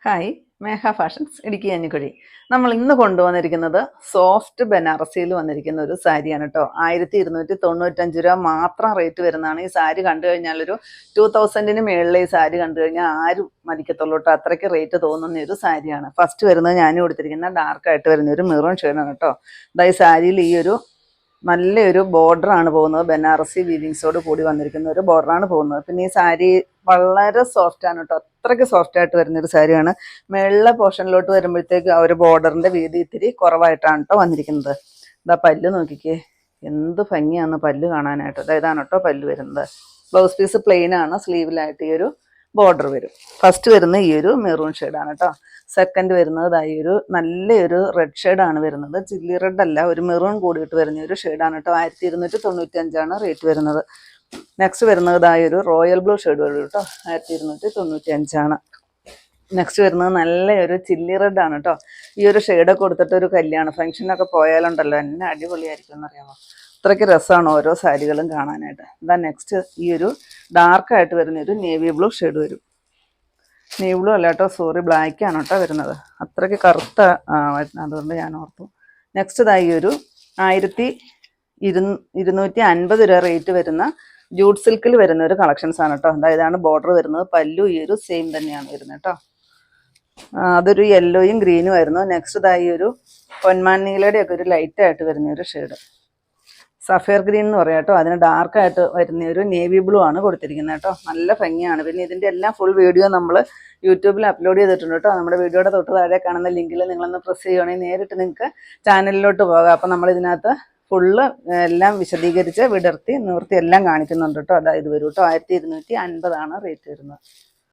Hi, മേഘ fashions Idukki അഞ്ഞിക്കുഴി. നമ്മൾ ഇന്ന് കൊണ്ടുവന്നിരിക്കുന്നത് സോഫ്റ്റ് ബനാറസിയിൽ വന്നിരിക്കുന്ന ഒരു സാരിയാണ് കേട്ടോ. 1295 രൂപ മാത്രം റേറ്റ് വരുന്നതാണ്. ഈ സാരി കണ്ടു കഴിഞ്ഞാൽ ഒരു 2000-ന് മേളിൽ ഈ സാരി കണ്ടു കഴിഞ്ഞാൽ ആരും മതിക്കത്തുള്ളൂ കേട്ടോ. അത്രയ്ക്ക് റേറ്റ് തോന്നുന്ന ഒരു സാരിയാണ്. ഫസ്റ്റ് വരുന്നത് ഞാൻ കൊടുത്തിരിക്കുന്ന ഡാർക്കായിട്ട് വരുന്ന ഒരു മെറൂൺ ഷെയ്ഡാണ് കേട്ടോ. അതായത് സാരിയിൽ ഈ ഒരു നല്ലൊരു ബോർഡറാണ് പോകുന്നത്. ബനാറസി വീവിങ്സോട് കൂടി വന്നിരിക്കുന്ന ഒരു ബോർഡറാണ് പോകുന്നത്. പിന്നെ ഈ സാരി വളരെ സോഫ്റ്റ് ആണ് കേട്ടോ. അത്രയ്ക്ക് സോഫ്റ്റ് ആയിട്ട് വരുന്നൊരു സാരിയാണ്. മേളിലെ പോർഷനിലോട്ട് വരുമ്പോഴത്തേക്ക് ആ ഒരു ബോർഡറിന്റെ വീതി ഇത്തിരി കുറവായിട്ടാണ് കേട്ടോ വന്നിരിക്കുന്നത്. ഇതാ പല്ല് നോക്കിക്കേ, എന്ത് ഭംഗിയാണ് പല്ല് കാണാനായിട്ട്. ഇതാണ് കേട്ടോ പല്ല് വരുന്നത്. ബ്ലൗസ് പീസ് പ്ലെയിൻ ആണ്, സ്ലീവിലായിട്ട് ഈ ഒരു ബോർഡർ വരും. ഫസ്റ്റ് വരുന്ന ഈ ഒരു മെറൂൺ ഷെയ്ഡാണ് കേട്ടോ. സെക്കൻഡ് വരുന്നത് ഈ ഒരു നല്ലൊരു റെഡ് ഷെയ്ഡാണ് വരുന്നത്. ചില്ലി റെഡ് അല്ല, ഒരു മെറൂൺ കൂടിയിട്ട് വരുന്ന ഒരു ഷെയ്ഡാണ് കേട്ടോ. 1295 റേറ്റ് വരുന്നത്. നെക്സ്റ്റ് വരുന്നത് ഒരു റോയൽ ബ്ലൂ ഷെയ്ഡ് വരും കേട്ടോ. 1295. നെക്സ്റ്റ് വരുന്നത് നല്ലൊരു ചില്ലി റെഡ് ആണ് കേട്ടോ. ഈ ഒരു ഷെയ്ഡൊക്കെ കൊടുത്തിട്ട് ഒരു കല്യാണ ഫംഗ്ഷനൊക്കെ പോയാലുണ്ടല്ലോ എന്നെ അടിപൊളിയായിരിക്കും എന്നറിയാമോ. അത്രയ്ക്ക് രസമാണ് ഓരോ സാരികളും കാണാനായിട്ട്. ഇതാ നെക്സ്റ്റ് ഈ ഒരു ഡാർക്കായിട്ട് വരുന്ന ഒരു നേവി ബ്ലൂ ഷെയ്ഡ് വരും. നേവി ബ്ലൂ അല്ല കേട്ടോ, സോറി, ബ്ലാക്ക് ആണ് കേട്ടോ വരുന്നത്. അത്രയ്ക്ക് കറുത്ത അതുകൊണ്ട് ഞാൻ ഓർത്തു. നെക്സ്റ്റ് ഈ ഒരു 1250 രൂപ റേറ്റ് വരുന്ന ജൂട്ട് സിൽക്കിൽ വരുന്ന ഒരു കളക്ഷൻസ് ആണ് കേട്ടോ. അതായതാണ് ബോർഡർ വരുന്നത്. പല്ലു ഈ ഒരു സെയിം തന്നെയാണ് വരുന്നത് കേട്ടോ. അതൊരു യെല്ലോയും ഗ്രീനും ആയിരുന്നു. നെക്സ്റ്റ് ഈ ഒരു പൊന്മാൻ നീലയുടെ ഒക്കെ ഒരു ലൈറ്റായിട്ട് വരുന്ന ഒരു ഷെയ്ഡ്, സഫയർ ഗ്രീൻ എന്ന് പറയാം കേട്ടോ. അതിന് ഡാർക്കായിട്ട് വരുന്ന ഒരു നേവി ബ്ലൂ ആണ് കൊടുത്തിരിക്കുന്നത് കേട്ടോ. നല്ല ഭംഗിയാണ്. പിന്നെ ഇതിൻ്റെ എല്ലാം ഫുൾ വീഡിയോ നമ്മൾ യൂട്യൂബിൽ അപ്ലോഡ് ചെയ്തിട്ടുണ്ട് കേട്ടോ. നമ്മുടെ വീഡിയോയുടെ തൊട്ട് താഴെ കാണുന്ന ലിങ്കിൽ നിങ്ങളൊന്ന് പ്രസ് ചെയ്യുകയാണെങ്കിൽ നേരിട്ട് നിങ്ങൾക്ക് ചാനലിലോട്ട് പോകാം. അപ്പം നമ്മൾ ഇതിനകത്ത് ഫുള്ള് എല്ലാം വിശദീകരിച്ച് വിടർത്തി നിവർത്തി എല്ലാം കാണിക്കുന്നുണ്ട് കേട്ടോ. അതായത് വരും കേട്ടോ. 1250 റേറ്റ് വരുന്നത്.